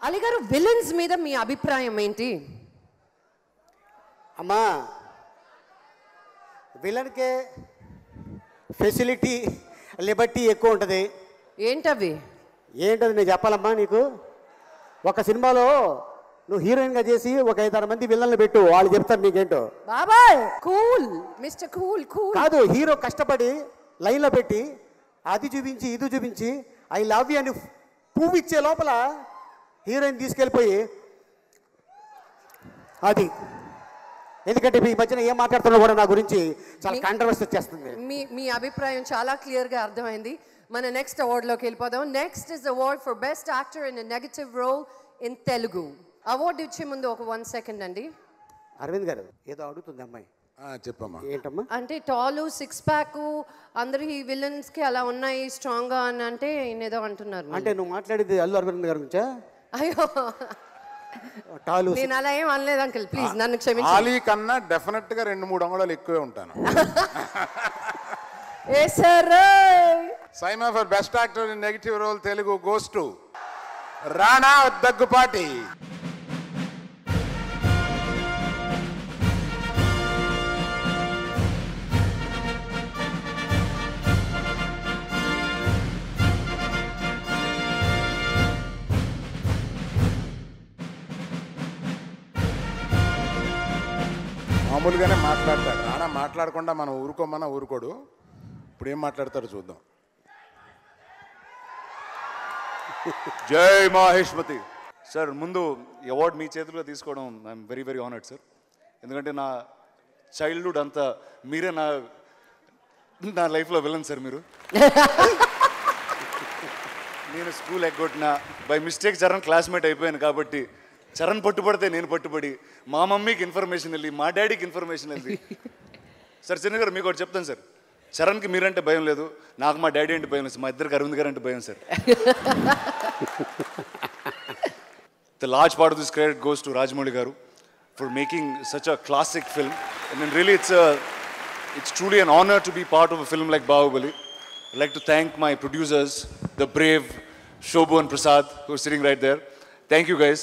అలీ గారు విలన్స్ మీద మీ అభిప్రాయం ఏంటి? అమ్మా విలన్కే ఫెసిలిటీ లిబర్టీ ఎక్కువ ఉంటుంది. ఏంటవి? ఏంటది నేను చెప్పాలమ్మా నీకు. ఒక సినిమాలో నువ్వు హీరోయిన్గా చేసి ఒక 5-6 మంది విలన్లు పెట్టు, వాళ్ళు చెప్తారు నీకేంటో. బాబాయ్ కూల్ మిస్టర్ కూల్ కూల్ కాదు, హీరో కష్టపడి లైన్లో పెట్టి అది చూపించి ఇది చూపించి ఐ లవ్ యూ అని పువ్వు ఇచ్చే లోపల హీరోయిన్ తీసుకెళ్ళిపోయి అది. ఎందుకంటే ఈ మధ్యన ఏం మాట్లాడుతున్నా కూడా నా గురించి చాలా కాంట్రవర్సీ వచ్చేస్తుంది. మీ అభిప్రాయం చాలా క్లియర్గా అర్థమైంది. మన నెక్స్ట్ అవార్డులోకి వెళ్ళిపోదాం. Next is award for best actor in a negative role in Telugu. Award ఇచ్చే ముందు ఒక 1 సెకండ్ అండి. అరవింద్ గారు ఏదో అడుగుతుంది అమ్మాయి. చెప్పమ్మా. ఏంటమ్మా? అంటే టాలు 6 ప్యాక్ అందరు ఈ విలన్స్ కి అలా ఉన్నాయి స్ట్రాంగ్ గా అని అంటే ఏదో అంటున్నారు. అంటే నువ్వు మాట్లాడేది అల్లు అరవింద్ గారి గురించా? అయ్యో టాలు నేను అలా ఏం అనలేదు అంకుల్, ప్లీజ్ నన్ను క్షమించండి. ఆలీ కన్నా డెఫినెట్ గా 2-3 అంగుళాలు ఎక్కువే ఉంటాను. ఏ sir SIIMA for best actor in negative role Telugu goes to Rana Daggubati. మామూలుగానే మాట్లాడతాడు రాణా, మాట్లాడకుండా మనం ఊరుకోమన్నా ఊరుకోడు. ఇప్పుడు ఏం మాట్లాడతాడో చూద్దాం. జై మహేష్మతి సార్. ముందు అవార్డు మీ చేతుల్లో తీసుకోవడం I'm very very honoured sir. ఎందుకంటే నా చైల్డ్హుడ్ అంతా మీరే నా లైఫ్లో విలన్ సార్. మీరు నేను స్కూల్ ఎగ్గొట్టిన బై మిస్టేక్ చరణ్ క్లాస్మేట్ అయిపోయాను కాబట్టి చరణ్ పట్టుబడితే నేను పట్టుబడి మా మమ్మీకి ఇన్ఫర్మేషన్ వెళ్ళి మా డాడీకి ఇన్ఫర్మేషన్ వెళ్ళి సార్ చిన్న గారు మీకు ఒకటి చెప్తాను సార్. చరణ్కి మీరంటే భయం లేదు, నాకు మా డాడీ అంటే భయం లేదు, మా ఇద్దరికి అరవింద్ గారు అంటే భయం sir. The large part of this credit goes to Rajamouli garu for making such a classic film. I mean, really, it's truly an honor to be part of a film like Bahubali. I'd like to thank my producers, the brave Shobhu and Prasad, who are sitting right there. Thank you, guys.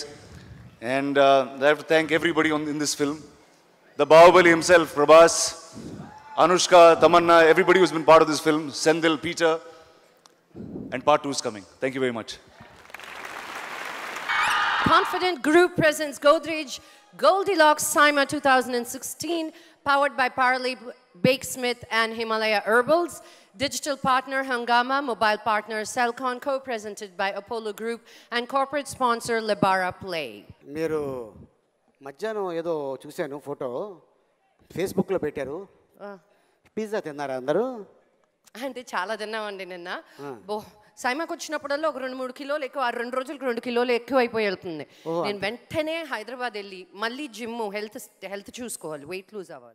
And I have to thank everybody in this film. The Bahubali himself, Prabhas, Anushka, Tamanna, everybody who's been part of this film, Sendil, Peter, and part 2 is coming. Thank you very much. Confident Group presents Godrej Goldilocks Saima 2016, powered by Parley Bakesmith and Himalaya Herbals. Digital partner Hangama, mobile partner Cellcon, co-presented by Apollo Group, and corporate sponsor Lebara Play. మీరు మధ్యాహ్నం ఏదో చూశాను photo ఫేస్బుక్లో పెట్టారు. Pizza తిన్నారా అందరూ? అంటే చాలా తిన్నామండి నిన్న. సైమాకి వచ్చినప్పుడల్లా ఒక 2-3 కిలోలు ఎక్కువ, 2 రోజులకు 2 కిలోలు ఎక్కువ అయిపోయి వెళ్తుంది. నేను వెంటనే హైదరాబాద్ వెళ్ళి మళ్ళీ జిమ్ హెల్త్ చూసుకోవాలి, వెయిట్ లూజ్ అవ్వాలి.